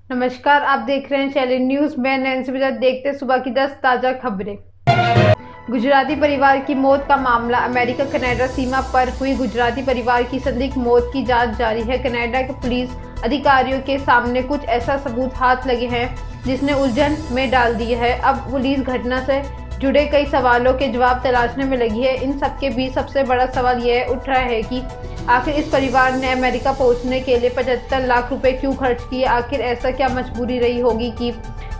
नमस्कार, आप देख रहे हैं चैलेंज न्यूज। मैं नैन्सी बजाज। देखते सुबह की 10 ताज़ा खबरें। गुजराती परिवार की मौत का मामला। अमेरिका कनाडा सीमा पर हुई गुजराती परिवार की संदिग्ध मौत की जांच जारी है। कनाडा के पुलिस अधिकारियों के सामने कुछ ऐसा सबूत हाथ लगे हैं जिसने उलझन में डाल दी है। अब पुलिस घटना से जुड़े कई सवालों के जवाब तलाशने में लगी है। इन सबके बीच सबसे बड़ा सवाल यह उठ रहा है कि आखिर इस परिवार ने अमेरिका पहुंचने के लिए 75 लाख रुपए क्यों खर्च किए। आखिर ऐसा क्या मजबूरी रही होगी कि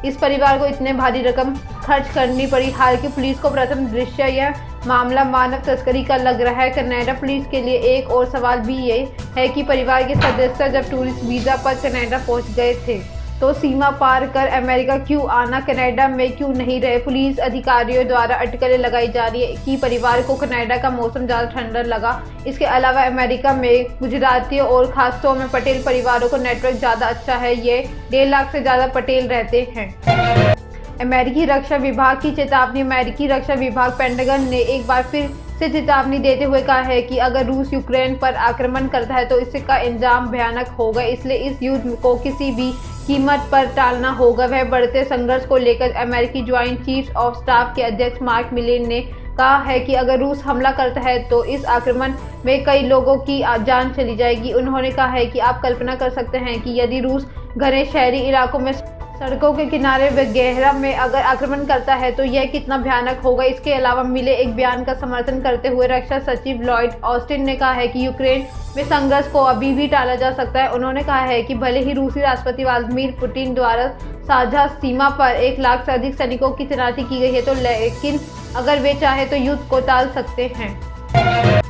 इस परिवार को इतने भारी रकम खर्च करनी पड़ी। हालांकि पुलिस को प्रथम दृष्टया यह मामला मानव तस्करी का लग रहा है। कनाडा पुलिस के लिए एक और सवाल भी ये है कि परिवार के सदस्य जब टूरिस्ट वीजा पर कनाडा पहुंच गए थे तो सीमा पार कर अमेरिका क्यों आना, कनाडा में क्यों नहीं रहे। पुलिस अधिकारियों द्वारा अटकलें लगाई जा रही है कि परिवार को कनाडा का मौसम ज़्यादा ठंडा लगा। इसके अलावा अमेरिका में गुजरातियों और खासतौर में पटेल परिवारों को नेटवर्क ज़्यादा अच्छा है। ये 1.5 लाख से ज़्यादा पटेल रहते हैं। अमेरिकी रक्षा विभाग की चेतावनी। अमेरिकी रक्षा विभाग पेंटागन ने एक बार फिर से चेतावनी देते हुए कहा है कि अगर रूस यूक्रेन पर आक्रमण करता है तो इसका अंजाम भयानक होगा। इसलिए इस युद्ध को किसी भी कीमत पर टालना होगा। वह बढ़ते संघर्ष को लेकर अमेरिकी ज्वाइंट चीफ्स ऑफ स्टाफ के अध्यक्ष मार्क मिले ने कहा है कि अगर रूस हमला करता है तो इस आक्रमण में कई लोगों की जान चली जाएगी। उन्होंने कहा है कि आप कल्पना कर सकते हैं कि यदि रूस घने शहरी इलाकों में सड़कों के किनारे वगैरह में अगर आक्रमण करता है तो यह कितना भयानक होगा। इसके अलावा मिले एक बयान का समर्थन करते हुए रक्षा सचिव लॉयड ऑस्टिन ने कहा है कि यूक्रेन में संघर्ष को अभी भी टाला जा सकता है। उन्होंने कहा है कि भले ही रूसी राष्ट्रपति व्लादिमीर पुतिन द्वारा साझा सीमा पर 1 लाख से अधिक सैनिकों की तैनाती की गई है तो लेकिन अगर वे चाहे तो युद्ध को टाल सकते हैं।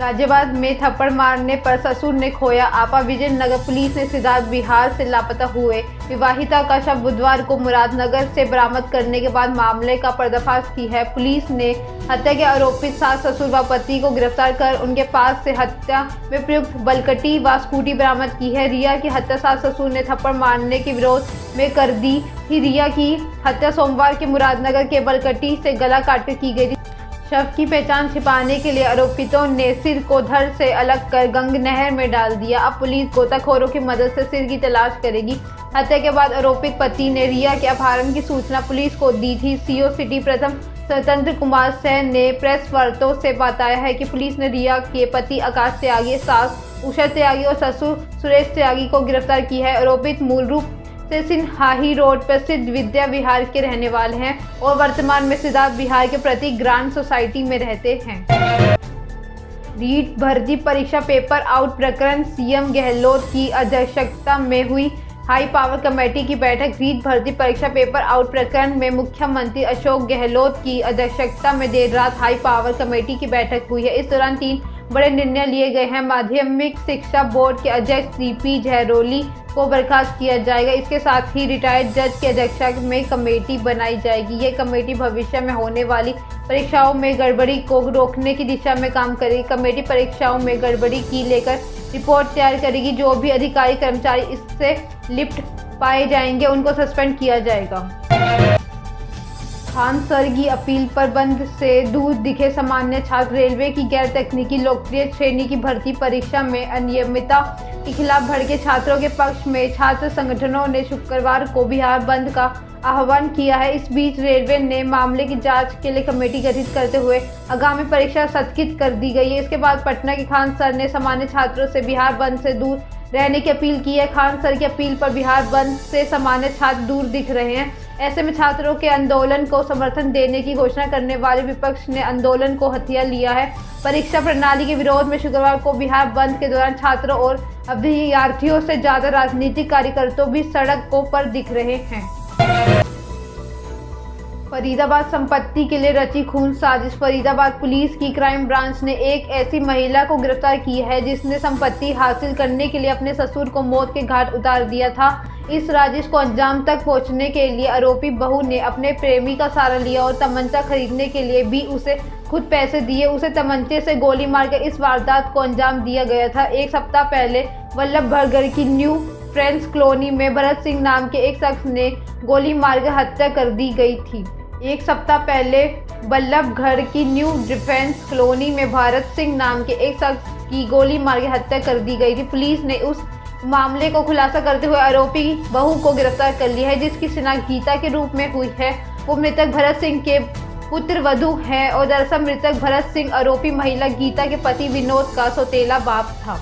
गाजियाबाद में थप्पड़ मारने पर ससुर ने खोया आपा। विजयनगर पुलिस ने सिद्धार्थ बिहार से लापता हुए विवाहिता का शव बुधवार को मुरादनगर से बरामद करने के बाद मामले का पर्दाफाश की है। पुलिस ने हत्या के आरोपित सास ससुर व पति को गिरफ्तार कर उनके पास से हत्या में प्रयुक्त बलकटी व स्कूटी बरामद की है। रिया की हत्या सास ससुर ने थप्पड़ मारने के विरोध में कर दी थी। रिया की हत्या सोमवार के मुरादनगर के बलकटी से गला काटकर की गई थी। शव की पहचान छिपाने के लिए आरोपितों ने सिर को धड़ से अलग कर गंग नहर में डाल दिया। अब पुलिस गोताखोरों की मदद से सिर की तलाश करेगी। हत्या के बाद आरोपित पति ने रिया के अपहरण की सूचना पुलिस को दी थी। सीओ सिटी प्रथम स्वतंत्र कुमार सेन ने प्रेस वार्ता से बताया है कि पुलिस ने रिया के पति आकाश त्यागी, सास उषा त्यागी और ससुर सुरेश त्यागी को गिरफ्तार की है। आरोपित मूल रूप से सिन्हाही रोड पर स्थित विद्या विहार के रहने वाले हैं और वर्तमान में सिद्धार्थ बिहार के प्रति ग्रांड सोसाइटी में रहते हैं। रीट भर्ती परीक्षा पेपर आउट प्रकरण। सीएम गहलोत की अध्यक्षता में हुई हाई पावर कमेटी की बैठक। रीट भर्ती परीक्षा पेपर आउट प्रकरण में मुख्यमंत्री अशोक गहलोत की अध्यक्षता में देर रात हाई पावर कमेटी की बैठक हुई है। इस दौरान 3 बड़े निर्णय लिए गए हैं। माध्यमिक शिक्षा बोर्ड के अध्यक्ष सीपी झहरोली को बर्खास्त किया जाएगा। इसके साथ ही रिटायर्ड जज की अध्यक्षता में कमेटी बनाई जाएगी। ये कमेटी भविष्य में होने वाली परीक्षाओं में गड़बड़ी को रोकने की दिशा में काम करेगी। कमेटी परीक्षाओं में गड़बड़ी की लेकर रिपोर्ट तैयार करेगी। जो भी अधिकारी कर्मचारी इससे लिप्त पाए जाएंगे उनको सस्पेंड किया जाएगा। खान सर की अपील पर बंद से दूर दिखे सामान्य छात्र। रेलवे की गैर तकनीकी लोकप्रिय श्रेणी की भर्ती परीक्षा में अनियमितता के खिलाफ भड़के छात्रों के पक्ष में छात्र संगठनों ने शुक्रवार को बिहार बंद का आह्वान किया है। इस बीच रेलवे ने मामले की जांच के लिए कमेटी गठित करते हुए आगामी परीक्षा स्थगित कर दी गई है। इसके बाद पटना के खान सर ने सामान्य छात्रों से बिहार बंद से दूर रहने की अपील की है। खान सर की अपील पर बिहार बंद से सामान्य छात्र दूर दिख रहे हैं। ऐसे में छात्रों के आंदोलन को समर्थन देने की घोषणा करने वाले विपक्ष ने आंदोलन को हथिया लिया है। परीक्षा प्रणाली के विरोध में शुक्रवार को बिहार बंद के दौरान छात्रों और अभ्यर्थियों से ज्यादा राजनीतिक कार्यकर्ता भी सड़कों पर दिख रहे हैं। फरीदाबाद संपत्ति के लिए रची खून साजिश। फरीदाबाद पुलिस की क्राइम ब्रांच ने एक ऐसी महिला को गिरफ्तार की है जिसने संपत्ति हासिल करने के लिए अपने ससुर को मौत के घाट उतार दिया था। इस साजिश को अंजाम तक पहुंचने के लिए आरोपी बहू ने अपने प्रेमी का सहारा लिया और तमंचा खरीदने के लिए भी उसे खुद पैसे दिए। उसे तमंचे से गोली मारकर इस वारदात को अंजाम दिया गया था। 1 सप्ताह पहले वल्लभगढ़ की न्यू फ्रेंड्स कॉलोनी में भरत सिंह नाम के एक शख्स ने गोली मारकर हत्या कर दी गई थी। 1 सप्ताह पहले वल्लभगढ़ की न्यू डिफेंस कॉलोनी में भरत सिंह नाम के एक शख्स की गोली मारकर हत्या कर दी गई थी। पुलिस ने उस मामले को खुलासा करते हुए आरोपी बहू को गिरफ्तार कर लिया है, जिसकी शिनाख्त गीता के रूप में हुई है। वो मृतक भरत सिंह के पुत्र वधू है और दरअसल मृतक भरत सिंह आरोपी महिला गीता के पति विनोद का सौतेला बाप था।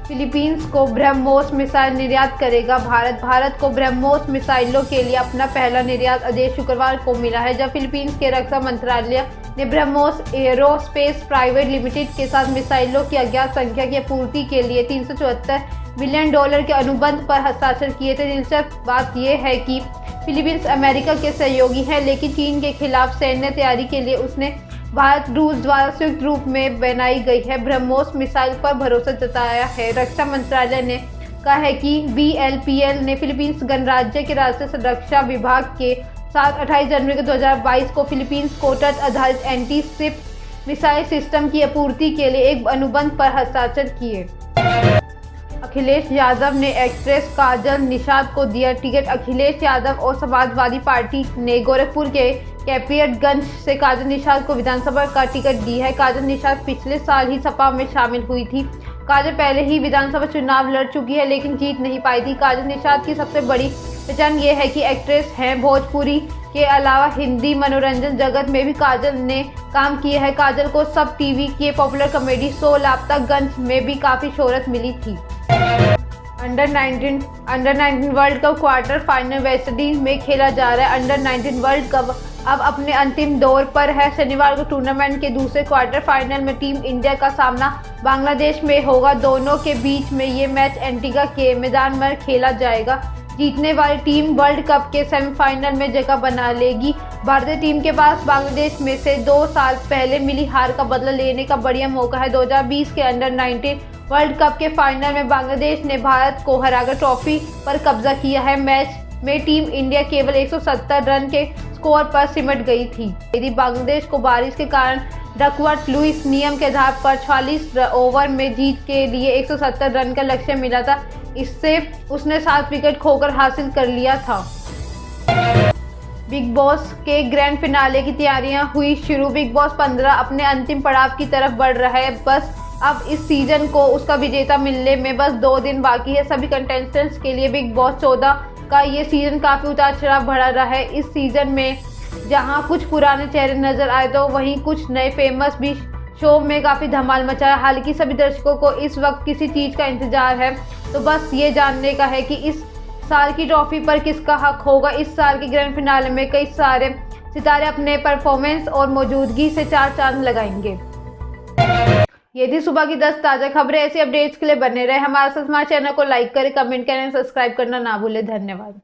फिलीपींस को ब्रह्मोस मिसाइल निर्यात करेगा भारत को ब्रह्मोस मिसाइलों के लिए अपना पहला निर्यात आदेश शुक्रवार को मिला है, जब फिलीपींस के रक्षा मंत्रालय ने ब्रह्मोस एरोस्पेस प्राइवेट लिमिटेड के साथ मिसाइलों की अज्ञात संख्या की आपूर्ति के लिए $374 मिलियन के अनुबंध पर हस्ताक्षर किए थे। दिलचस्प बात यह है कि फिलीपींस अमेरिका के सहयोगी है, लेकिन चीन के खिलाफ सैन्य तैयारी के लिए उसने भारत रूस द्वारा संयुक्त रूप में बनाई गई है ब्रह्मोस मिसाइल पर भरोसा जताया है। रक्षा मंत्रालय ने कहा है कि BLPL ने फिलीपींस गणराज्य के राष्ट्रीय सुरक्षा विभाग के साथ 28 जनवरी 2022 को फिलीपींस को तट आधारित एंटी शिप मिसाइल सिस्टम की आपूर्ति के लिए एक अनुबंध पर हस्ताक्षर किए। अखिलेश यादव ने एक्ट्रेस काजल निषाद को दिया टिकट। अखिलेश यादव और समाजवादी पार्टी ने गोरखपुर के कैपियटगंज से काजल निषाद को विधानसभा का टिकट दी है। काजल निषाद पिछले साल ही सपा में शामिल हुई थी। काजल पहले ही विधानसभा चुनाव लड़ चुकी है, लेकिन जीत नहीं पाई थी। काजल निषाद की सबसे बड़ी पहचान ये है कि एक्ट्रेस हैं। भोजपुरी के अलावा हिंदी मनोरंजन जगत में भी काजल ने काम किया है। काजल को सब टीवी के पॉपुलर कॉमेडी शो लापतागंज में भी काफ़ी शोहरत मिली थी। Under 19 world cup quarter final West Indies में खेला जा रहा है। अंडर 19 वर्ल्ड कप अब अपने अंतिम दौर पर है। शनिवार को टूर्नामेंट के दूसरे क्वार्टर फाइनल में टीम इंडिया का सामना बांग्लादेश में होगा। दोनों के बीच में ये मैच एंटीगा के मैदान में खेला जाएगा। जीतने वाली टीम वर्ल्ड कप के सेमीफाइनल में जगह बना लेगी। भारतीय टीम के पास बांग्लादेश में से 2 साल पहले मिली हार का बदला लेने का बढ़िया मौका है। 2020 के अंडर 19 वर्ल्ड कप के फाइनल में बांग्लादेश ने भारत को हराकर ट्रॉफी पर कब्जा किया है। मैच में टीम इंडिया केवल 170 रन के स्कोर पर सिमट गई थी। यदि बांग्लादेश को बारिश के कारण डकवर्थ लुईस नियम के आधार पर 46 ओवर में जीत के लिए 170 रन का लक्ष्य मिला था, इससे उसने 7 विकेट खोकर हासिल कर लिया था। बिग बॉस के ग्रैंड फिनाले की तैयारियां हुई शुरू। बिग बॉस 15 अपने अंतिम पड़ाव की तरफ बढ़ रहा है। बस अब इस सीजन को उसका विजेता मिलने में बस 2 दिन बाकी है। सभी कंटेस्टेंट्स के लिए बिग बॉस 14 का ये सीजन काफ़ी उतार चढ़ाव भरा रहा है। इस सीजन में जहां कुछ पुराने चेहरे नजर आए तो वहीं कुछ नए फेमस भी शो में काफ़ी धमाल मचाया। हालांकि सभी दर्शकों को इस वक्त किसी चीज़ का इंतजार है, तो बस ये जानने का है कि इस साल की ट्रॉफी पर किसका हक होगा। इस साल के ग्रैंड फिनाले में कई सारे सितारे अपने परफॉर्मेंस और मौजूदगी से 4 चांद लगाएंगे। ये थी सुबह की 10 ताज़ा खबरें। ऐसी अपडेट्स के लिए बने रहे हमारे साथ। हमारे चैनल को लाइक करें, कमेंट करें, सब्सक्राइब करना ना भूलें। धन्यवाद।